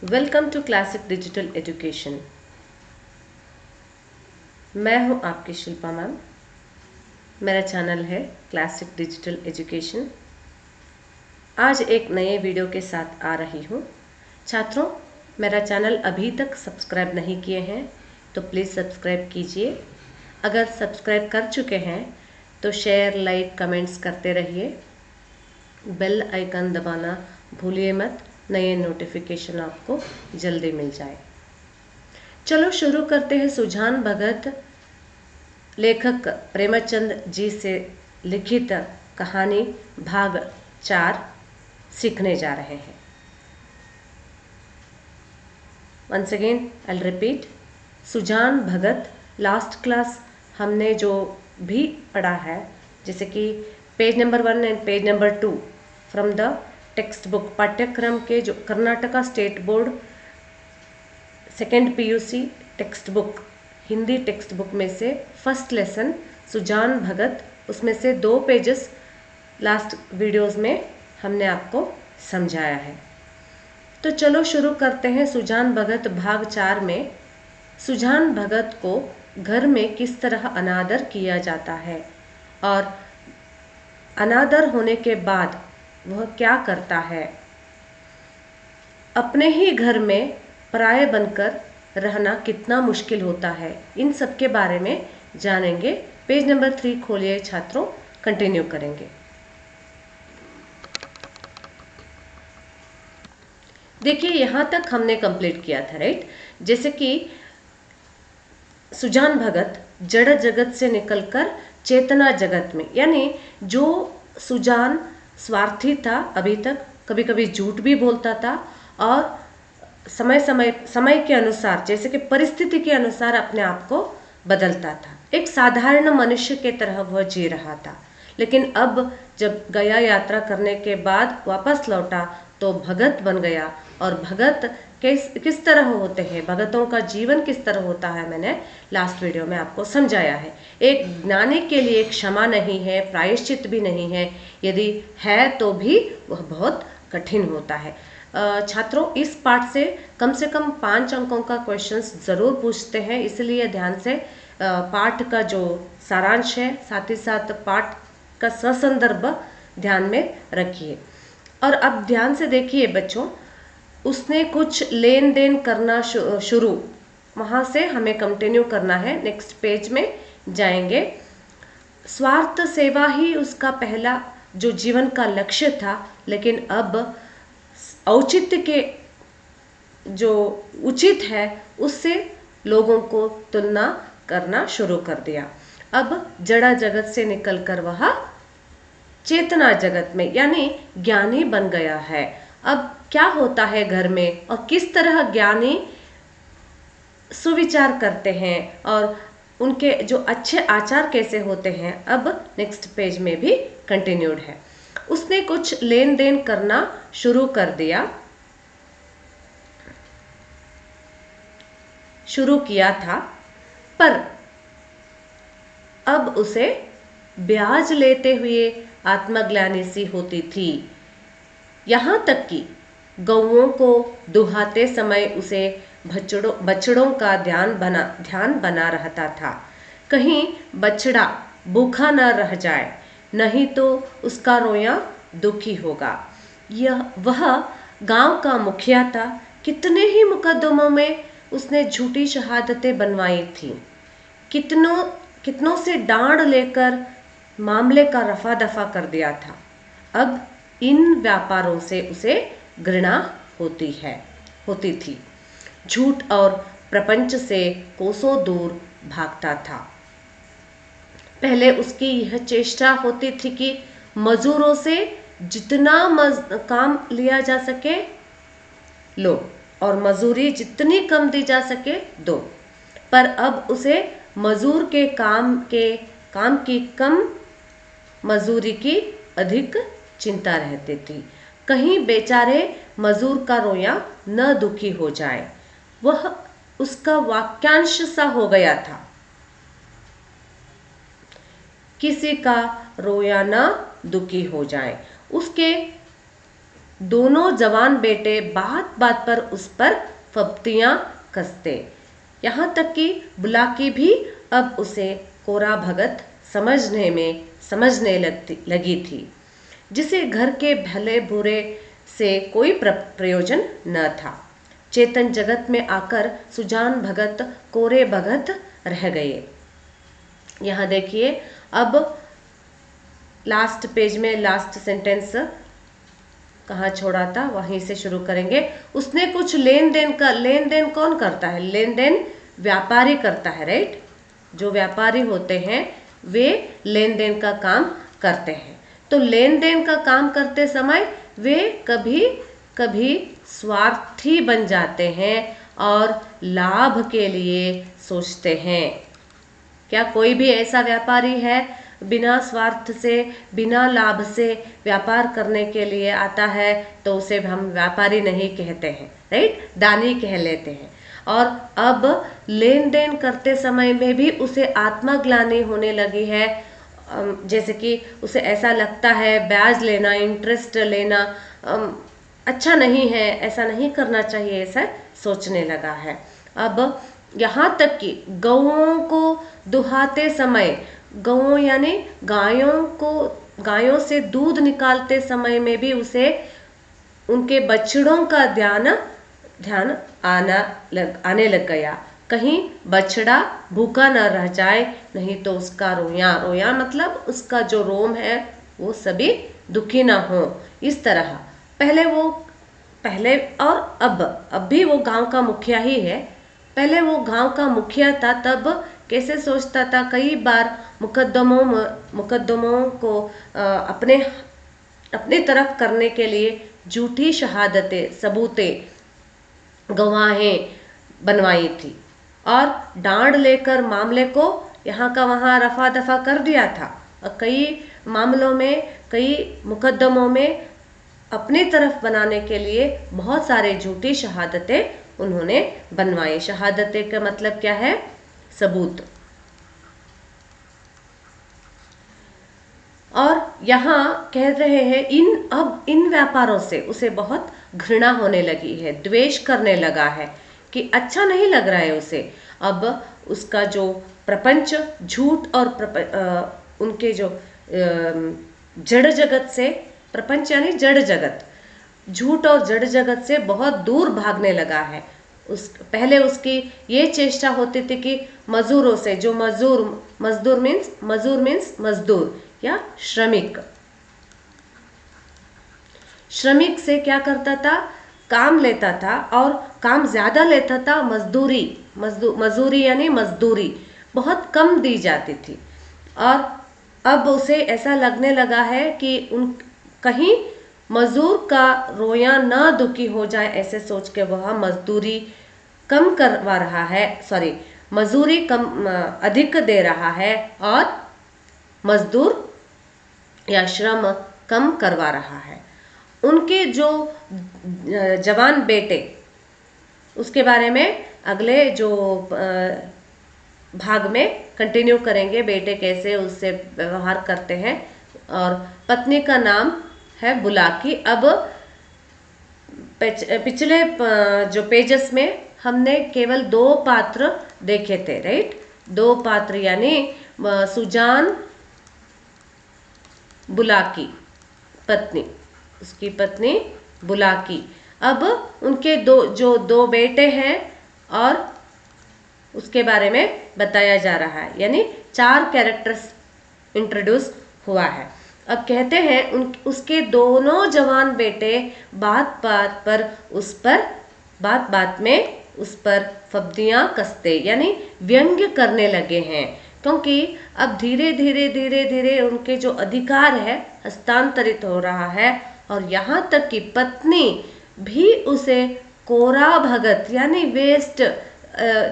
Welcome to Classic Digital Education. मैं हूं आपकी शिल्पा मैम। मेरा चैनल है क्लासिक डिजिटल एजुकेशन। आज एक नए वीडियो के साथ आ रही हूं। छात्रों, मेरा चैनल अभी तक सब्सक्राइब नहीं किए हैं तो प्लीज़ सब्सक्राइब कीजिए। अगर सब्सक्राइब कर चुके हैं तो शेयर, लाइक, कमेंट्स करते रहिए। बेल आइकन दबाना भूलिए मत, नए नोटिफिकेशन आपको जल्दी मिल जाए। चलो शुरू करते हैं। सुजान भगत लेखक प्रेमचंद जी से लिखित कहानी भाग 4 सीखने जा रहे हैं। Once again I repeat, Sujan Bhagat. Last class हमने जो भी पढ़ा है, जैसे कि page number 1 and page number 2 from the text book, पाठ्यक्रम के जो Karnataka state board second PUC text book, Hindi text book में से फर्स्ट लेसन सुजान भगत, उसमें से 2 पेजेस लास्ट वीडियोस में हमने आपको समझाया है। तो चलो शुरू करते हैं। सुजान भगत भाग 4 में सुजान भगत को घर में किस तरह अनादर किया जाता है और अनादर होने के बाद वह क्या करता है। अपने ही घर में पराये बनकर रहना कितना मुश्किल होता है, इन सब के बारे में जानेंगे। पेज नंबर 3 खोलिए छात्रों, कंटिन्यू करेंगे। देखिए, यहाँ तक हमने कंप्लीट किया था, राइट। जैसे कि सुजान भगत जड़ जगत से निकलकर चेतना जगत में, यानी जो सुजान स्वार्थी था, अभी तक कभी कभी झूठ भी बोलता था और समय के अनुसार, जैसे कि परिस्थिति के अनुसार अपने आप को बदलता था। एक साधारण मनुष्य के तरह वह जी रहा था। लेकिन अब जब गया यात्रा करने के बाद वापस लौटा तो भगत बन गया। और भगत किस तरह होते हैं, भगतों का जीवन किस तरह होता है, मैंने लास्ट वीडियो में आपको समझाया है। एक ज्ञानी के लिए क्षमा नहीं है, प्रायश्चित भी नहीं है, यदि है तो भी वह बहुत कठिन होता है। छात्रों, इस पाठ से कम 5 अंकों का क्वेश्चंस जरूर पूछते हैं, इसलिए ध्यान से पाठ का जो सारांश है, साथ ही साथ पाठ का ससंदर्भ ध्यान में रखिए। और अब ध्यान से देखिए बच्चों, उसने कुछ लेन देन करना शुरू, वहां से हमें कंटिन्यू करना है। नेक्स्ट पेज में जाएंगे। स्वार्थ सेवा ही उसका पहला जो जीवन का लक्ष्य था, लेकिन अब औचित्य के जो उचित है उससे लोगों को तुलना करना शुरू कर दिया। अब जड़ा जगत से निकलकर वह चेतना जगत में, यानी ज्ञानी बन गया है। अब क्या होता है घर में और किस तरह ज्ञानी सुविचार करते हैं और उनके जो अच्छे आचार कैसे होते हैं, अब नेक्स्ट पेज में भी कंटिन्यूड है। उसने कुछ लेन देन करना शुरू किया था, पर अब उसे ब्याज लेते हुए आत्मग्लानि सी होती थी। यहाँ तक कि गौओं को दुहाते समय उसे बछड़ों का ध्यान बना रहता था। कहीं बछड़ा भूखा न रह जाए, नहीं तो उसका रोया दुखी होगा। वह गांव का मुखिया था। कितने ही मुकदमों में उसने झूठी शहादतें बनवाई थी। कितनों से डांड लेकर मामले का रफा दफा कर दिया था। अब इन व्यापारों से उसे घृणा होती थी। झूठ और प्रपंच से कोसों दूर भागता था। पहले उसकी यह चेष्टा होती थी कि मजदूरों से जितना काम लिया जा सके लो, और मजदूरी जितनी कम दी जा सके दो। पर अब उसे मजदूर के काम की कम, मजदूरी की अधिक चिंता रहती थी। कहीं बेचारे मजदूर का रोया न दुखी हो जाए, वह उसका वाक्यांश सा हो गया था। किसी का रोया न दुखी हो जाए। उसके दोनों जवान बेटे बात बात पर उस पर फप्तियां कसते। यहाँ तक कि बुलाकी भी अब उसे कोरा भगत समझने लगी थी, जिसे घर के भले बुरे से कोई प्रयोजन न था। चेतन जगत में आकर सुजान भगत कोरे भगत रह गए। यहाँ देखिए, अब लास्ट पेज में लास्ट सेंटेंस कहाँ छोड़ा था वहीं से शुरू करेंगे। उसने कुछ लेन देन कौन करता है? लेन देन व्यापारी करता है, राइट। जो व्यापारी होते हैं वे लेन देन का काम करते हैं। तो लेन देन का काम करते समय वे कभी कभी स्वार्थी बन जाते हैं और लाभ के लिए सोचते हैं। क्या कोई भी ऐसा व्यापारी है बिना स्वार्थ से, बिना लाभ से व्यापार करने के लिए आता है तो उसे हम व्यापारी नहीं कहते हैं, राइट, दानी कह लेते हैं। और अब लेन देन करते समय में भी उसे आत्मग्लानि होने लगी है। जैसे कि उसे ऐसा लगता है ब्याज लेना, इंटरेस्ट लेना अच्छा नहीं है, ऐसा नहीं करना चाहिए, ऐसा सोचने लगा है। अब यहाँ तक कि गौओं को दुहाते समय, गौओं यानी गायों से दूध निकालते समय में भी उसे उनके बछड़ों का ध्यान आने लग गया। कहीं बछड़ा भूखा न रह जाए, नहीं तो उसका रोया मतलब उसका जो रोम है वो सभी दुखी ना हो। इस तरह पहले और अब भी वो गांव का मुखिया ही है। पहले वो गांव का मुखिया था, तब कैसे सोचता था, कई बार मुकद्दमों को अपने तरफ करने के लिए झूठी शहादतें, सबूतें, गवाहें बनवाई थी और डांड लेकर मामले को यहाँ का वहाँ रफा दफा कर दिया था। और कई मामलों में, कई मुकद्दमों में अपनी तरफ बनाने के लिए बहुत सारे झूठी शहादतें उन्होंने बनवाई। शहादतें का मतलब क्या है? सबूत। और यहाँ कह रहे हैं अब इन व्यापारों से उसे बहुत घृणा होने लगी है, द्वेष करने लगा है कि अच्छा नहीं लग रहा है उसे। अब उसका जो प्रपंच झूठ और उनके जो जड़ जगत से, प्रपंच यानी जड़ जगत, झूठ और जड़ जगत से बहुत दूर भागने लगा है। पहले उसकी ये चेष्टा होती थी कि मजदूरों से, जो मजदूर मीन्स मजदूर या श्रमिक से क्या करता था? काम लेता था और काम ज्यादा लेता था। मजदूरी यानी मजदूरी बहुत कम दी जाती थी। और अब उसे ऐसा लगने लगा है कि कहीं मजदूर का रोया ना दुखी हो जाए, ऐसे सोच के वह मजदूरी कम करवा रहा है, मजदूरी कम अधिक दे रहा है और मजदूर या श्रम कम करवा रहा है। उनके जो जवान बेटे, उसके बारे में अगले जो भाग में कंटिन्यू करेंगे, बेटे कैसे उससे व्यवहार करते हैं। और पत्नी का नाम है बुलाकी। अब पिछले जो पेजेस में हमने केवल 2 पात्र देखे थे, राइट। 2 पात्र यानी सुजान बुलाकी पत्नी, उसकी पत्नी बुलाकी। अब उनके दो बेटे हैं और उसके बारे में बताया जा रहा है, यानी 4 कैरेक्टर्स इंट्रोड्यूस हुआ है। अब कहते हैं उसके दोनों जवान बेटे बात बात में उस पर फब्दियां कसते, यानी व्यंग्य करने लगे हैं। क्योंकि अब धीरे धीरे उनके जो अधिकार है हस्तांतरित हो रहा है और यहाँ तक कि पत्नी भी उसे कोरा भगत यानी वेस्ट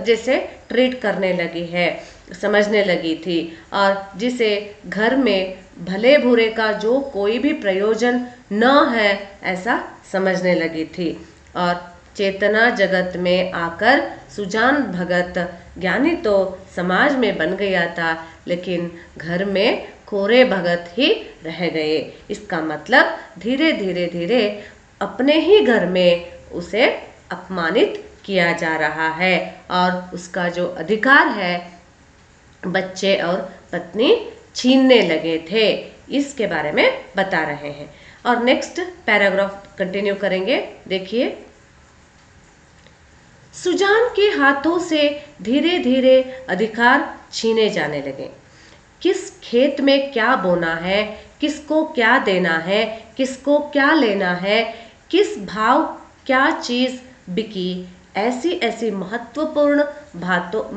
जैसे ट्रीट करने लगी है, समझने लगी थी। और जिसे घर में भले बुरे का जो कोई भी प्रयोजन न है ऐसा समझने लगी थी। और चेतना जगत में आकर सुजान भगत ज्ञानी तो समाज में बन गया था, लेकिन घर में कोरे भगत ही रह गए। इसका मतलब धीरे धीरे अपने ही घर में उसे अपमानित किया जा रहा है और उसका जो अधिकार है बच्चे और पत्नी छीनने लगे थे, इसके बारे में बता रहे हैं। और नेक्स्ट पैराग्राफ कंटिन्यू करेंगे। देखिए, सुजान के हाथों से धीरे धीरे अधिकार छीने जाने लगे। किस खेत में क्या बोना है, किसको क्या देना है, किसको क्या लेना है, किस भाव क्या चीज बिकी, ऐसी ऐसी महत्वपूर्ण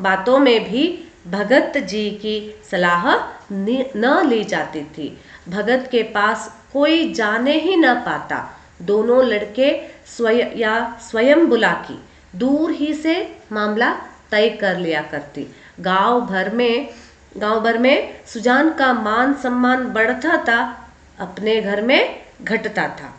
बातों में भी भगत जी की सलाह न ली जाती थी। भगत के पास कोई जाने ही न पाता। दोनों लड़के स्वयं बुलाकी दूर ही से मामला तय कर लिया करती। गांव भर में सुजान का मान सम्मान बढ़ता था, अपने घर में घटता था।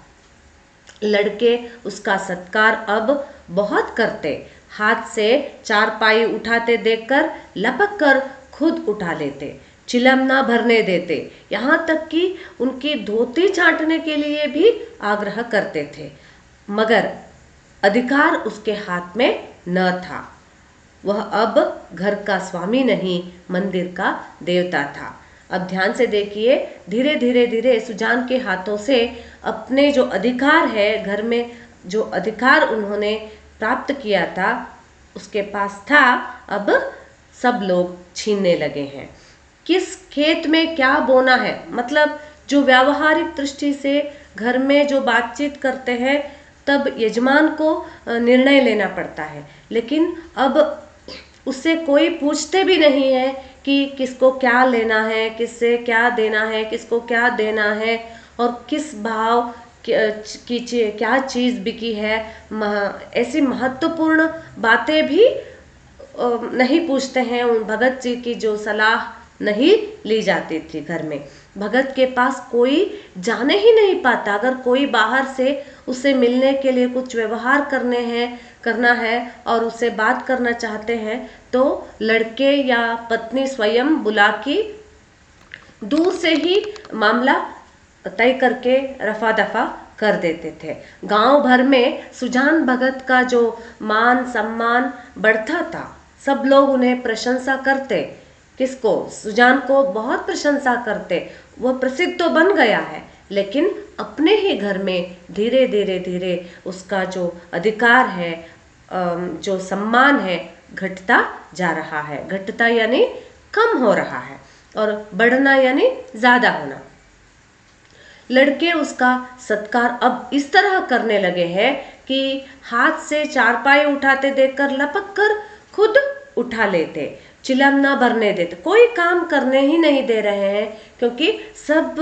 लड़के उसका सत्कार अब बहुत करते। हाथ से चारपाई उठाते देखकर लपक कर खुद उठा लेते, चिलम ना भरने देते, यहाँ तक कि उनकी धोती छांटने के लिए भी आग्रह करते थे। मगर अधिकार उसके हाथ में न था। वह अब घर का स्वामी नहीं, मंदिर का देवता था। अब ध्यान से देखिए, धीरे धीरे धीरे सुजान के हाथों से अपने जो अधिकार है, घर में जो अधिकार उन्होंने प्राप्त किया था, उसके पास था, अब सब लोग छीनने लगे हैं। किस खेत में क्या बोना है, मतलब जो व्यावहारिक दृष्टि से घर में जो बातचीत करते हैं तब यजमान को निर्णय लेना पड़ता है, लेकिन अब उससे कोई पूछते भी नहीं है कि किसको क्या लेना है, किससे क्या देना है, किसको क्या देना है और किस भाव की क्या चीज़ बिकी है। ऐसी महत्वपूर्ण बातें भी नहीं पूछते हैं। उन भगत जी की जो सलाह नहीं ली जाती थी घर में। भगत के पास कोई जाने ही नहीं पाता। अगर कोई बाहर से उससे मिलने के लिए कुछ व्यवहार करना है और उससे बात करना चाहते हैं तो लड़के या पत्नी स्वयं बुला के दूर से ही मामला तय करके रफा दफा कर देते थे। गांव भर में सुजान भगत का जो मान सम्मान बढ़ता था। सब लोग उन्हें प्रशंसा करते। किसको? सुजान को बहुत प्रशंसा करते। वह प्रसिद्ध तो बन गया है, लेकिन अपने ही घर में धीरे धीरे धीरे उसका जो अधिकार है, जो सम्मान है, घटता जा रहा है। घटता यानी कम हो रहा है और बढ़ना यानी ज्यादा होना। लड़के उसका सत्कार अब इस तरह करने लगे हैं कि हाथ से चारपाई उठाते देखकर लपक कर खुद उठा लेते, चिलम ना भरने देते, कोई काम करने ही नहीं दे रहे हैं, क्योंकि सब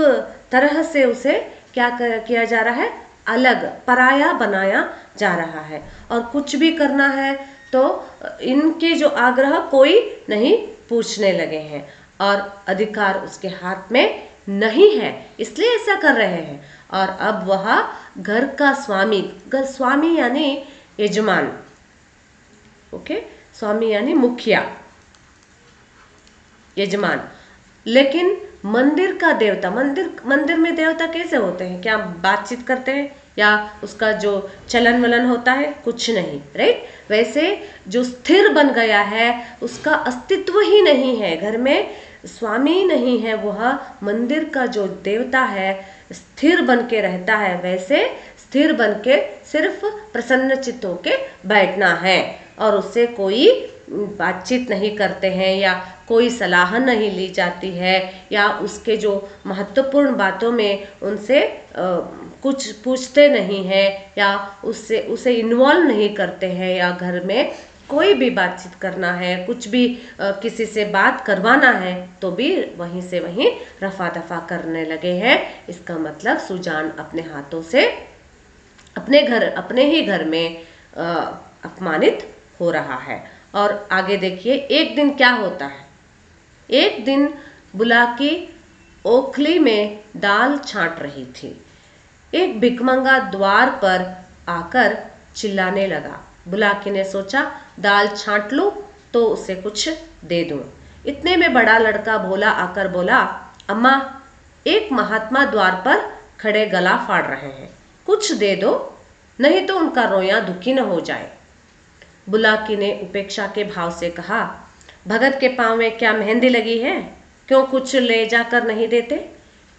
तरह से उसे क्या किया जा रहा है, अलग पराया बनाया जा रहा है। और कुछ भी करना है तो इनके जो आग्रह कोई नहीं पूछने लगे हैं और अधिकार उसके हाथ में नहीं है, इसलिए ऐसा कर रहे हैं। और अब वह घर का स्वामी यानी यजमान, ओके, स्वामी यानी मुखिया, यजमान। लेकिन मंदिर का देवता, मंदिर में देवता कैसे होते हैं? क्या बातचीत करते हैं या उसका जो चलन वलन होता है? कुछ नहीं, राइट। वैसे जो स्थिर बन गया है उसका अस्तित्व ही नहीं है, घर में स्वामी नहीं है, वह मंदिर का जो देवता है स्थिर बन के रहता है। वैसे स्थिर बन के सिर्फ प्रसन्न चित्त होके बैठना है और उससे कोई बातचीत नहीं करते हैं या कोई सलाह नहीं ली जाती है या उसके जो महत्वपूर्ण बातों में उनसे कुछ पूछते नहीं हैं या उसे इन्वॉल्व नहीं करते हैं, या घर में कोई भी बातचीत करना है, कुछ भी किसी से बात करवाना है तो भी वहीं से वहीं रफा दफा करने लगे हैं। इसका मतलब सुजान अपने हाथों से अपने ही घर में अपमानित हो रहा है। और आगे देखिए, एक दिन क्या होता है। एक दिन बुलाकी ओखली में दाल छांट रही थी। एक भिखमंगा द्वार पर आकर चिल्लाने लगा। बुलाकी ने सोचा दाल छांट लूं तो उसे कुछ दे दूं। इतने में बड़ा लड़का भोला आकर बोला, अम्मा, एक महात्मा द्वार पर खड़े गला फाड़ रहे हैं, कुछ दे दो। नहीं तो उनका रोया दुखी न हो जाए। बुलाकी ने उपेक्षा के भाव से कहा, भगत के पाँव में क्या मेहंदी लगी है? क्यों कुछ ले जाकर नहीं देते?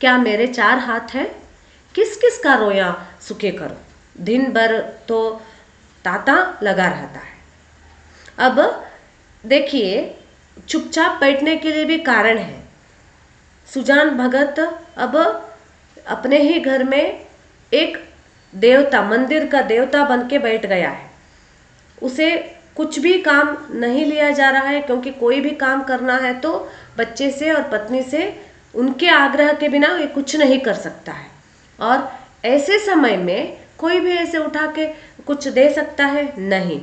क्या मेरे 4 हाथ हैं? किस किस का रोया सुखे करो, दिन भर तो तांता लगा रहता है। अब देखिए, चुपचाप बैठने के लिए भी कारण है। सुजान भगत अब अपने ही घर में एक देवता, मंदिर का देवता बन के बैठ गया है। उसे कुछ भी काम नहीं लिया जा रहा है, क्योंकि कोई भी काम करना है तो बच्चे से और पत्नी से उनके आग्रह के बिना ये कुछ नहीं कर सकता है। और ऐसे समय में कोई भी ऐसे उठा के कुछ दे सकता है? नहीं।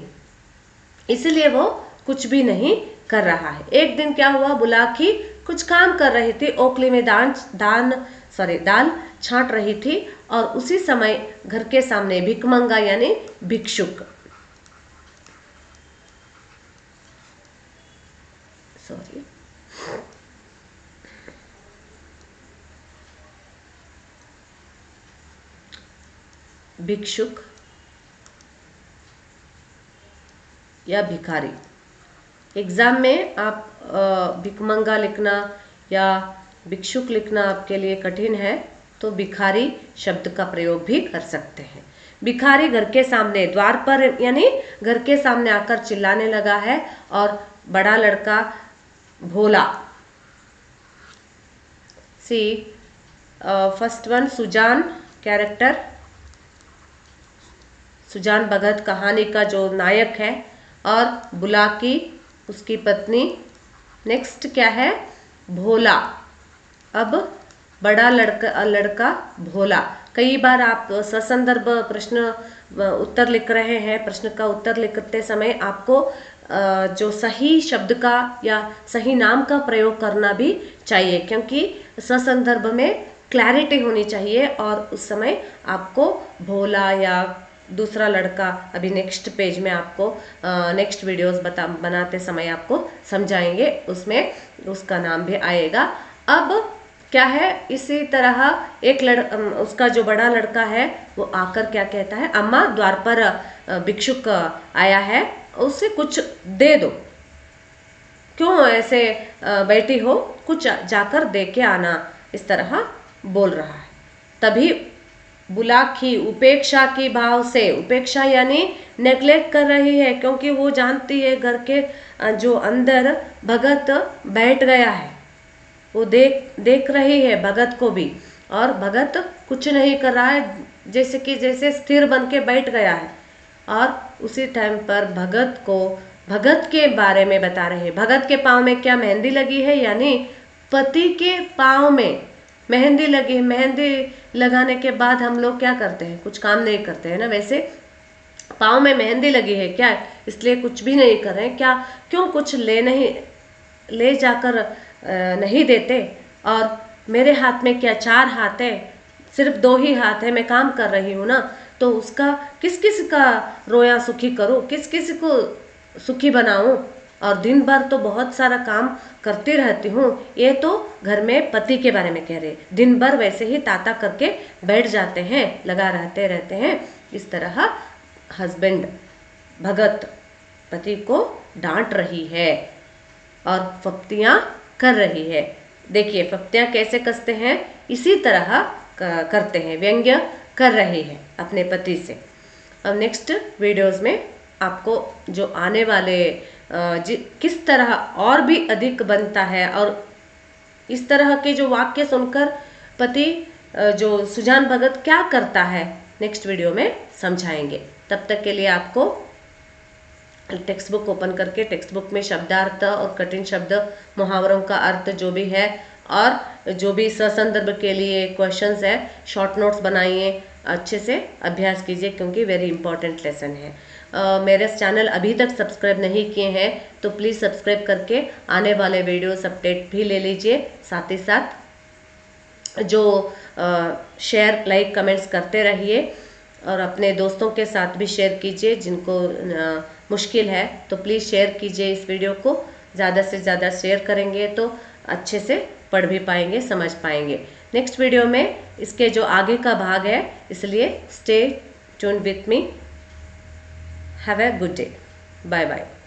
इसलिए वो कुछ भी नहीं कर रहा है। एक दिन क्या हुआ, बुलाकी कुछ काम कर रही थी, ओखली में दाल छांट रही थी, और उसी समय घर के सामने भिकमंगा यानी भिक्षुक भिक्षुक या भिखारी। एग्जाम में आप भिकमंगा लिखना या भिक्षुक लिखना आपके लिए कठिन है, तो भिखारी शब्द का प्रयोग भी कर सकते हैं। भिखारी घर के सामने, द्वार पर यानी घर के सामने आकर चिल्लाने लगा है, और बड़ा लड़का Bhola. See first one, Sujan character, Sujan Bhagat कहानी का जो नायक है, और बुलाकी उसकी पत्नी। नेक्स्ट क्या है, भोला। अब बड़ा लड़का भोला। कई बार आप ससंदर्भ प्रश्न उत्तर लिख रहे हैं, प्रश्न का उत्तर लिखते समय आपको जो सही शब्द का या सही नाम का प्रयोग करना भी चाहिए, क्योंकि ससंदर्भ में क्लैरिटी होनी चाहिए। और उस समय आपको भोला या दूसरा लड़का, अभी नेक्स्ट पेज में आपको नेक्स्ट वीडियोस बनाते समय आपको समझाएंगे, उसमें उसका नाम भी आएगा। अब क्या है, इसी तरह एक उसका जो बड़ा लड़का है वो आकर क्या कहता है, अम्मा द्वार पर भिक्षुक आया है, उससे कुछ दे दो, क्यों ऐसे बैठी हो, कुछ जाकर दे के आना, इस तरह बोल रहा है। तभी बुलाकी उपेक्षा की भाव से, उपेक्षा यानी नेग्लेक्ट कर रही है, क्योंकि वो जानती है घर के जो अंदर भगत बैठ गया है, वो देख रही है भगत को भी, और भगत कुछ नहीं कर रहा है, जैसे स्थिर बन के बैठ गया है। और उसी टाइम पर भगत के बारे में बता रहे हैं। भगत के पाँव में क्या मेहंदी लगी है, यानी पति के पाँव में मेहंदी लगी है। मेहंदी लगाने के बाद हम लोग क्या करते हैं, कुछ काम नहीं करते हैं ना। वैसे पाँव में मेहंदी लगी है क्या, इसलिए कुछ भी नहीं कर रहे हैं क्या, क्यों कुछ ले जाकर नहीं देते। और मेरे हाथ में क्या 4 हाथ है, सिर्फ 2 ही हाथ है, मैं काम कर रही हूँ ना, तो उसका किस किस का रोया सुखी करूँ, किस किस को सुखी बनाऊं। और दिन भर तो बहुत सारा काम करती रहती हूँ। ये तो घर में पति के बारे में कह रहे, दिन भर वैसे ही ताता करके बैठ जाते हैं, लगा रहते हैं। इस तरह हस्बैंड भगत पति को डांट रही है और फप्तियाँ कर रही है। देखिए फप्तियाँ कैसे कसते हैं, इसी तरह करते हैं, व्यंग्य कर रही है अपने पति से। अब नेक्स्ट वीडियोस में आपको जो आने वाले किस तरह और भी अधिक बनता है, और इस तरह के जो वाक्य सुनकर पति जो सुजान भगत क्या करता है, नेक्स्ट वीडियो में समझाएंगे। तब तक के लिए आपको टेक्स्ट बुक ओपन करके टेक्स्ट बुक में शब्दार्थ और कठिन शब्द, मुहावरों का अर्थ जो भी है, और जो भी ससंदर्भ के लिए क्वेश्चंस है, शॉर्ट नोट्स बनाइए, अच्छे से अभ्यास कीजिए, क्योंकि वेरी इंपॉर्टेंट लेसन है। मेरे चैनल अभी तक सब्सक्राइब नहीं किए हैं तो प्लीज़ सब्सक्राइब करके आने वाले वीडियोस अपडेट भी ले लीजिए। साथ ही साथ जो शेयर लाइक कमेंट्स करते रहिए, और अपने दोस्तों के साथ भी शेयर कीजिए, जिनको मुश्किल है तो प्लीज़ शेयर कीजिए इस वीडियो को। ज़्यादा से ज़्यादा शेयर करेंगे तो अच्छे से पढ़ भी पाएंगे, समझ पाएंगे। नेक्स्ट वीडियो में इसके जो आगे का भाग है, इसलिए stay tune with me. Have a good day. Bye bye.